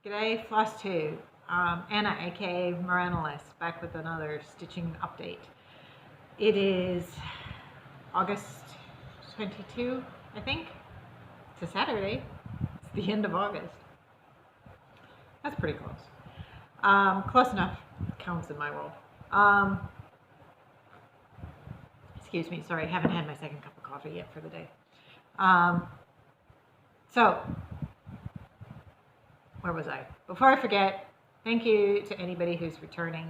G'day, Flosstube. Anna, aka Moranalis, back with another stitching update. It is August 22, I think. It's a Saturday. It's the end of August. That's pretty close. Close enough. Counts in my world. Excuse me, sorry, I haven't had my second cup of coffee yet for the day. So, where was I? Before I forget, thank you to anybody who's returning.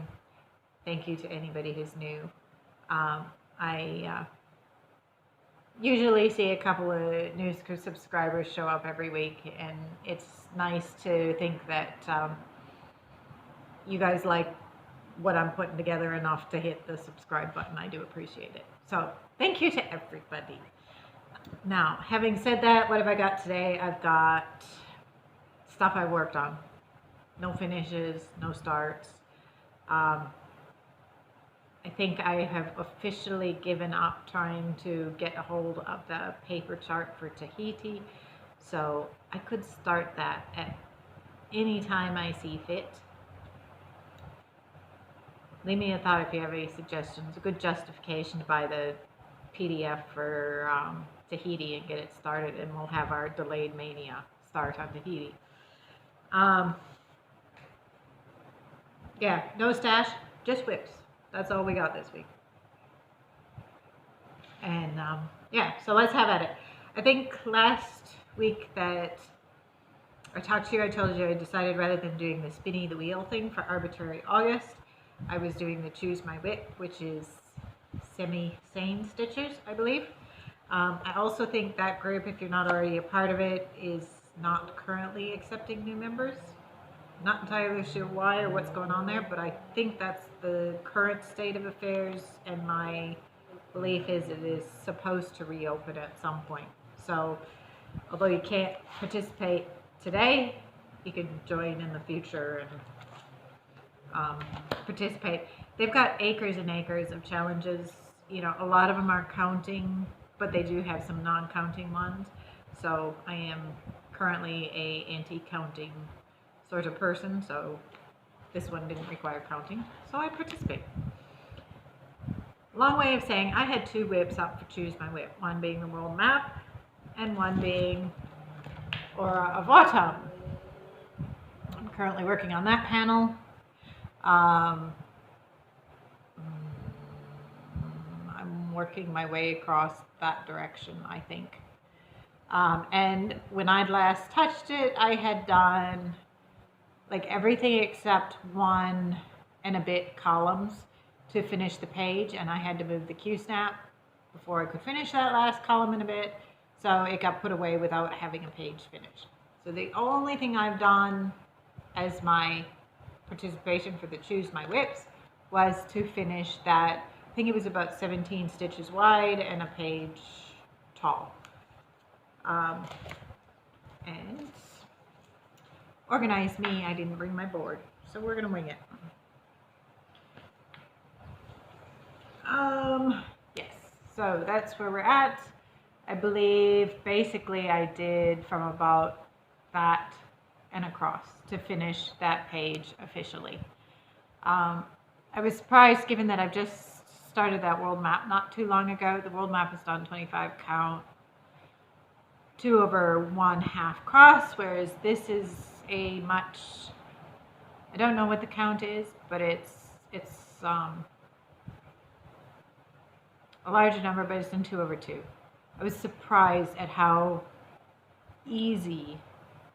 Thank you to anybody who's new. I usually see a couple of new subscribers show up every week, and it's nice to think that you guys like what I'm putting together enough to hit the subscribe button. I do appreciate it. So thank you to everybody. Now, having said that, what have I got today? I've got stuff I worked on. No finishes, no starts. I think I have officially given up trying to get a hold of the paper chart for Tahiti. So I could start that at any time I see fit. Leave me a thought if you have any suggestions. A good justification to buy the PDF for Tahiti and get it started, and we'll have our delayed mania start on Tahiti. Yeah, no stash, just WIPs. That's all we got this week. And yeah, so let's have at it. I think last week that I talked to you, I told you I decided rather than doing the spinny the wheel thing for arbitrary August, I was doing the choose my WIP, which is semi-sane stitches, I believe. I also think that group, if you're not already a part of it, is not currently accepting new members. Not entirely sure why or what's going on there, but I think that's the current state of affairs, and my belief is it is supposed to reopen at some point. So although you can't participate today, you can join in the future and participate. They've got acres and acres of challenges. You know, a lot of them are counting, but they do have some non-counting ones. So I am currently a anti-counting sort of person, so this one didn't require counting, so I participate. Long way of saying I had two WIPs up for choose my WIP, one being the world map and one being Aura of Autumn. I'm currently working on that panel. I'm working my way across that direction, I think. And when I'd last touched it, I had done like everything except 1 and a bit columns to finish the page, and I had to move the Q-snap before I could finish that last column and a bit, so it got put away without having a page finished. So the only thing I've done as my participation for the choose my WIPs was to finish that. I think it was about 17 stitches wide and a page tall. And organize me, I didn't bring my board, so we're gonna wing it. Yes, so that's where we're at. I believe basically I did from about that and across to finish that page officially. I was surprised given that I've just started that world map not too long ago. The world map is done 25 count, 2/1/2 cross, whereas this is a much, I don't know what the count is, but it's a larger number, but it's in 2/2. I was surprised at how easy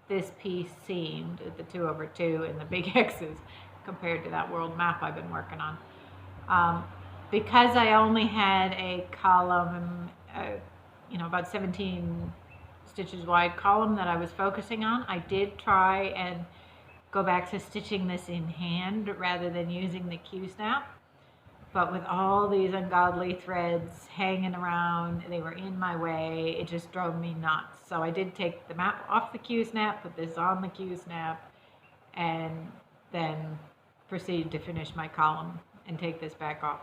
this piece seemed at the 2/2 and the big X's compared to that world map I've been working on. Because I only had a column, you know, about 17 stitches wide column that I was focusing on, I did try and go back to stitching this in hand rather than using the Q-snap. But with all these ungodly threads hanging around, they were in my way, it just drove me nuts. So I did take the map off the Q-snap, put this on the Q-snap, and then proceed to finish my column and take this back off.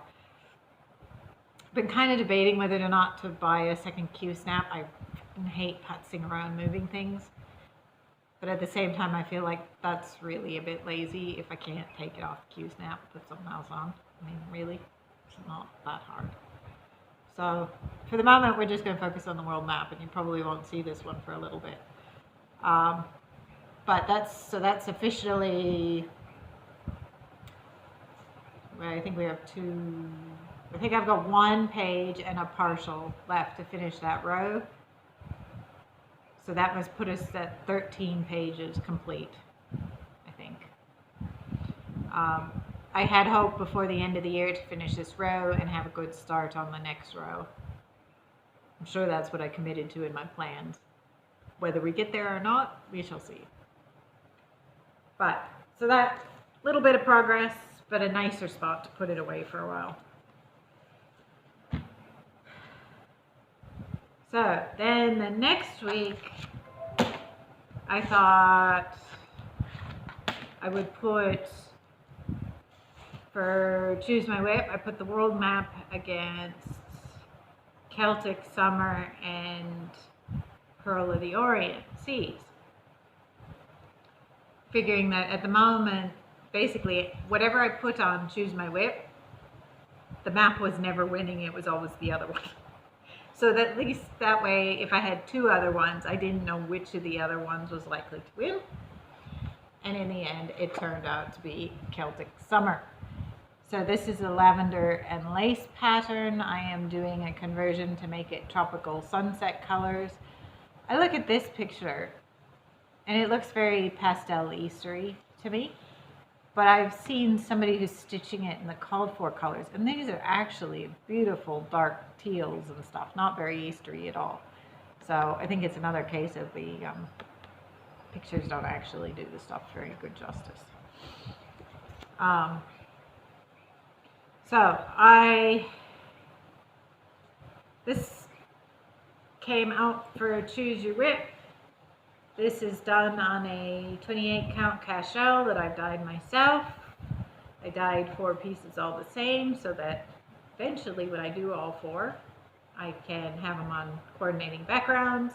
Been kind of debating whether or not to buy a second Q-snap. I hate putzing around moving things. But at the same time, I feel like that's really a bit lazy if I can't take it off the Q snap, put something else on. I mean, really, it's not that hard. So for the moment, we're just going to focus on the world map, and you probably won't see this one for a little bit. But that's officially, I think we have two, I think I've got one page and a partial left to finish that row. So that must put us at 13 pages complete, I think. I had hoped before the end of the year to finish this row and have a good start on the next row. I'm sure that's what I committed to in my plans. Whether we get there or not, we shall see. But, so that little bit of progress, but a nicer spot to put it away for a while. So then the next week, I thought I would put, for Choose My WIP, I put the world map against Celtic Summer and Pearl of the Orient Seas. Figuring that at the moment, basically, whatever I put on Choose My WIP, the map was never winning, it was always the other one. So that at least that way, if I had two other ones, I didn't know which of the other ones was likely to win. And in the end, it turned out to be Celtic Summer. So this is a lavender and lace pattern. I am doing a conversion to make it tropical sunset colors. I look at this picture, and it looks very pastel Eastery to me. But I've seen somebody who's stitching it in the called for colors, and these are actually beautiful dark teals and stuff, not very Eastery at all. So I think it's another case of the pictures don't actually do the stuff very good justice. This came out for Choose Your WIP. This is done on a 28 count cashel that I've dyed myself. I dyed 4 pieces all the same so that eventually when I do all 4, I can have them on coordinating backgrounds.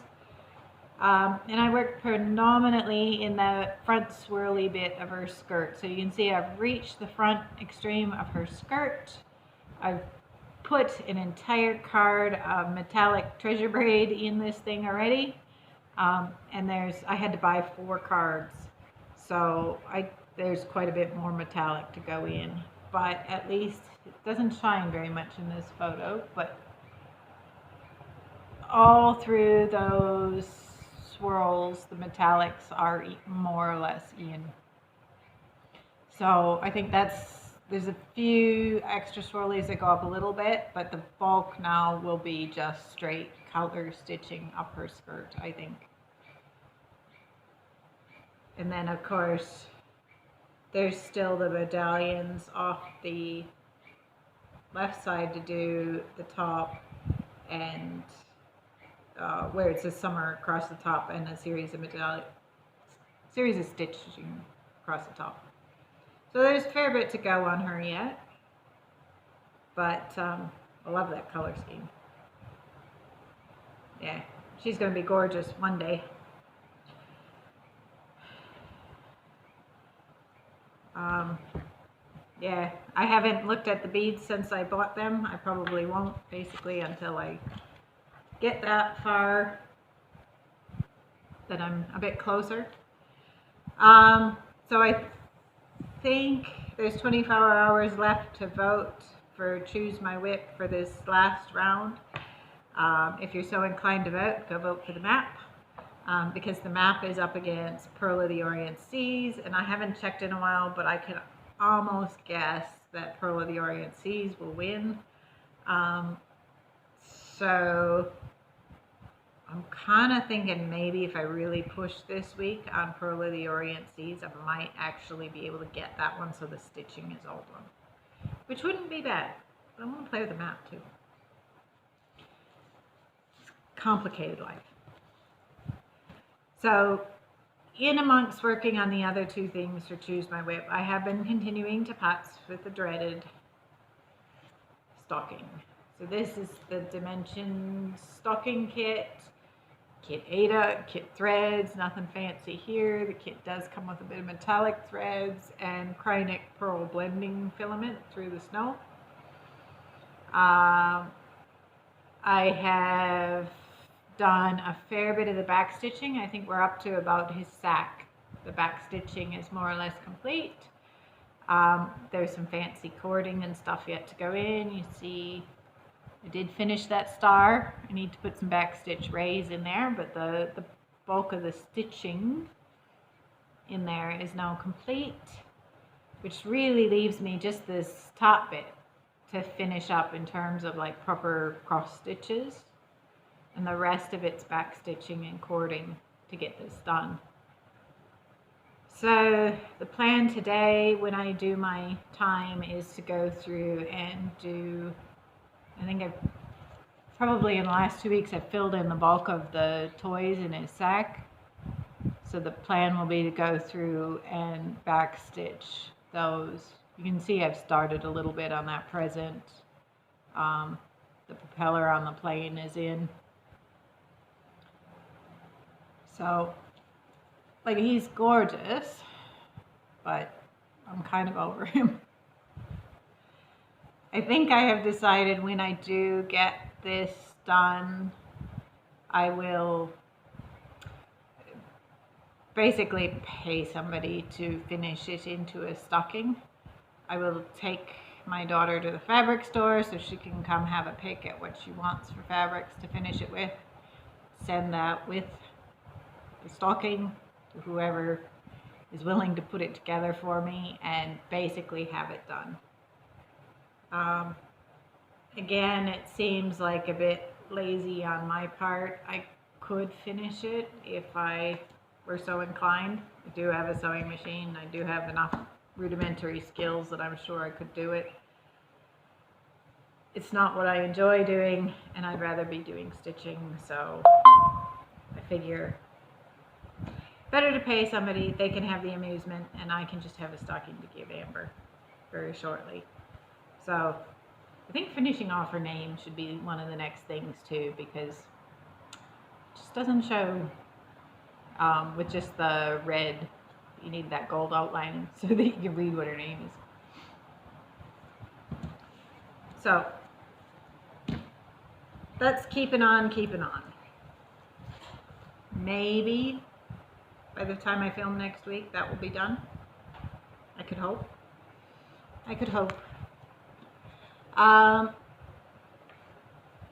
And I work predominantly in the front swirly bit of her skirt. So you can see I've reached the front extreme of her skirt. I've put an entire card of metallic treasure braid in this thing already. And I had to buy 4 cards, so there's quite a bit more metallic to go in, but at least it doesn't shine very much in this photo, but all through those swirls, the metallics are more or less in. So I think there's a few extra swirlies that go up a little bit, but the bulk now will be just straight color stitching up her skirt, I think. And then of course there's still the medallions off the left side to do the top, and where it says summer across the top, and a series of stitching across the top. So there's a fair bit to go on her yet, but I love that color scheme. Yeah, she's going to be gorgeous one day. Yeah, I haven't looked at the beads since I bought them. I probably won't, basically, until I get that far, that I'm a bit closer. So I think there's 24 hours left to vote for Choose My WIP for this last round. If you're so inclined to vote, go vote for the map, because the map is up against Pearl of the Orient Seas, and I haven't checked in a while, but I can almost guess that Pearl of the Orient Seas will win. So I'm kind of thinking maybe if I really push this week on Pearl of the Orient Seas, I might actually be able to get that one so the stitching is all done, which wouldn't be bad. But I want to play with the map too. It's complicated life. So in amongst working on the other 2 things for Choose My WIP, I have been continuing to putz with the dreaded stocking. So this is the Dimensions stocking kit, kit Ada, kit threads, nothing fancy here. The kit does come with a bit of metallic threads and Krynic pearl blending filament through the snow. I have done a fair bit of the back stitching. I think we're up to about his sack. The back stitching is more or less complete. There's some fancy cording and stuff yet to go in. You see, I did finish that star. I need to put some backstitch rays in there, but the bulk of the stitching in there is now complete, which really leaves me just this top bit to finish up in terms of like proper cross stitches, and the rest of it's backstitching and cording to get this done. So the plan today when I do my time is to go through and do, I think I've probably in the last 2 weeks I've filled in the bulk of the toys in his sack. So the plan will be to go through and backstitch those. You can see I've started a little bit on that present. The propeller on the plane is in. So, like, he's gorgeous, but I'm kind of over him. I think I have decided when I do get this done, I will basically pay somebody to finish it into a stocking. I will take my daughter to the fabric store so she can come have a pick at what she wants for fabrics to finish it with. Send that with the stocking to whoever is willing to put it together for me and basically have it done. Again, it seems like a bit lazy on my part. I could finish it if I were so inclined. I do have a sewing machine. I do have enough rudimentary skills that I'm sure I could do it. It's not what I enjoy doing, and I'd rather be doing stitching, so I figure better to pay somebody. They can have the amusement, and I can just have a stocking to give Amber very shortly. So I think finishing off her name should be one of the next things too, because it just doesn't show with just the red. You need that gold outline so that you can read what her name is. So that's keeping on. Maybe by the time I film next week, that will be done. I could hope.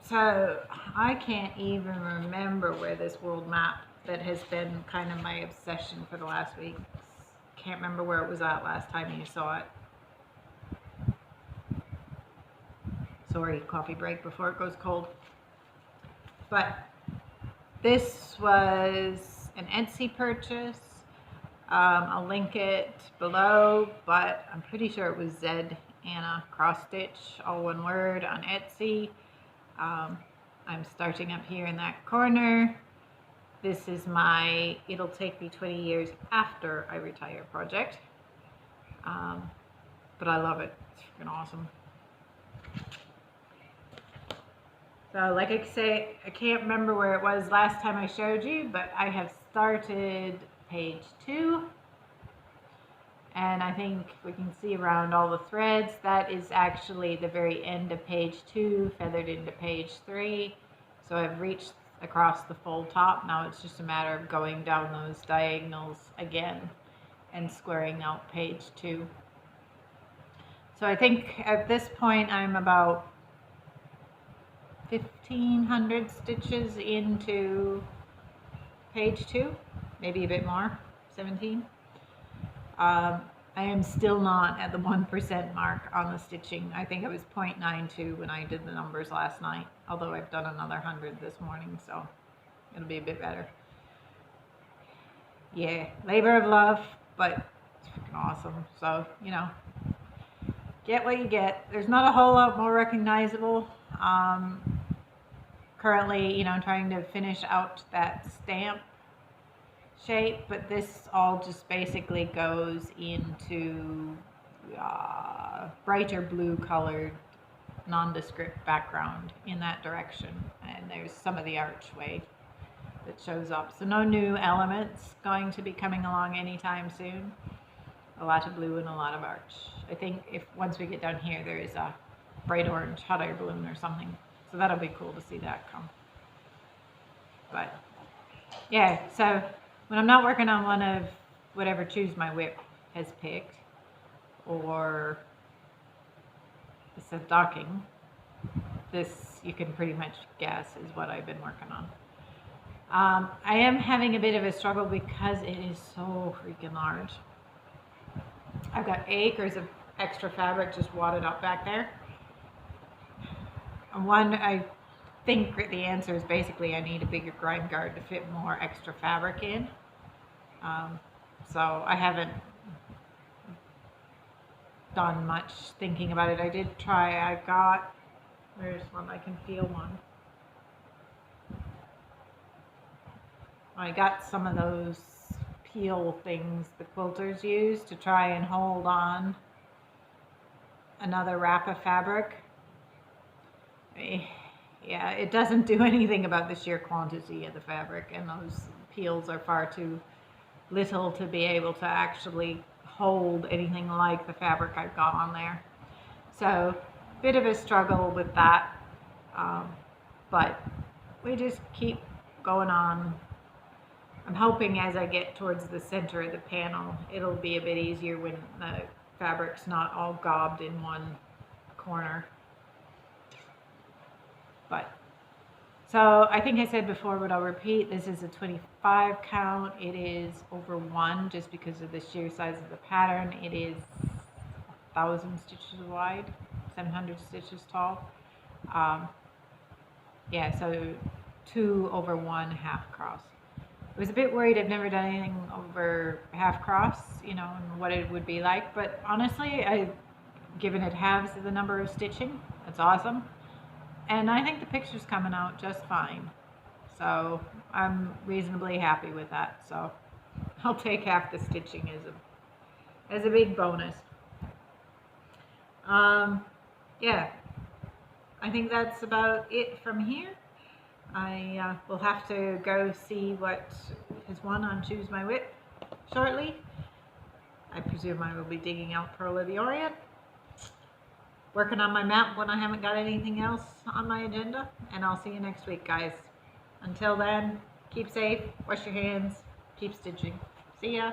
So I can't even remember where this world map that has been kind of my obsession for the last week. Can't remember where it was at last time you saw it. Sorry, coffee break before it goes cold. But this was an Etsy purchase. I'll link it below, but I'm pretty sure it was ZAnnaCrossStitch, all one word, on Etsy. I'm starting up here in that corner. This is my It'll Take Me 20 Years After I Retire project. But I love it. It's freaking awesome. So like I say, I can't remember where it was last time I showed you, but I have started page 2. And I think we can see around all the threads, that is actually the very end of page 2, feathered into page 3. So I've reached across the full top. Now it's just a matter of going down those diagonals again and squaring out page 2. So I think at this point I'm about 1,500 stitches into page 2, maybe a bit more, 17. I am still not at the 1% mark on the stitching. I think it was 0.92 when I did the numbers last night, although I've done another 100 this morning, so it'll be a bit better. Yeah, labor of love, but it's freaking awesome. So, you know, get what you get. There's not a whole lot more recognizable. Currently, you know, I'm trying to finish out that stamp shape, but this all just basically goes into brighter blue colored nondescript background in that direction, and there's some of the archway that shows up. So no new elements going to be coming along anytime soon. A lot of blue and a lot of arch. I think if once we get down here, there is a bright orange hot air balloon or something. So that'll be cool to see that come. But yeah, so when I'm not working on one of whatever Choose My WIP has picked, or it's a docking, this you can pretty much guess is what I've been working on. I am having a bit of a struggle because it is so freaking large. I've got acres of extra fabric just wadded up back there. And one, I think the answer is basically I need a bigger grind guard to fit more extra fabric in. So I haven't done much thinking about it. I did try, I got, where's one? I can feel one. I got some of those peel things the quilters use to try and hold on another wrap of fabric. Yeah, it doesn't do anything about the sheer quantity of the fabric, and those peels are far too little to be able to actually hold anything like the fabric I've got on there. So, bit of a struggle with that, but we just keep going on. I'm hoping as I get towards the center of the panel, it'll be a bit easier when the fabric's not all gobbed in one corner. But, so I think I said before, but I'll repeat, this is a 25 count. It is over 1 just because of the sheer size of the pattern. It is 1,000 stitches wide, 700 stitches tall. Yeah, so 2 over 1 half cross. I was a bit worried. I've never done anything over half cross, you know, and what it would be like. But honestly, I've given it halves of the number of stitching. That's awesome. And I think the picture's coming out just fine. So I'm reasonably happy with that. So I'll take half the stitching as a big bonus. Yeah, I think that's about it from here. I will have to go see what has won on Choose My WIP shortly. I presume I will be digging out Pearl of the Orient. Working on my map when I haven't got anything else on my agenda. And I'll see you next week, guys. Until then, keep safe, wash your hands, keep stitching. See ya.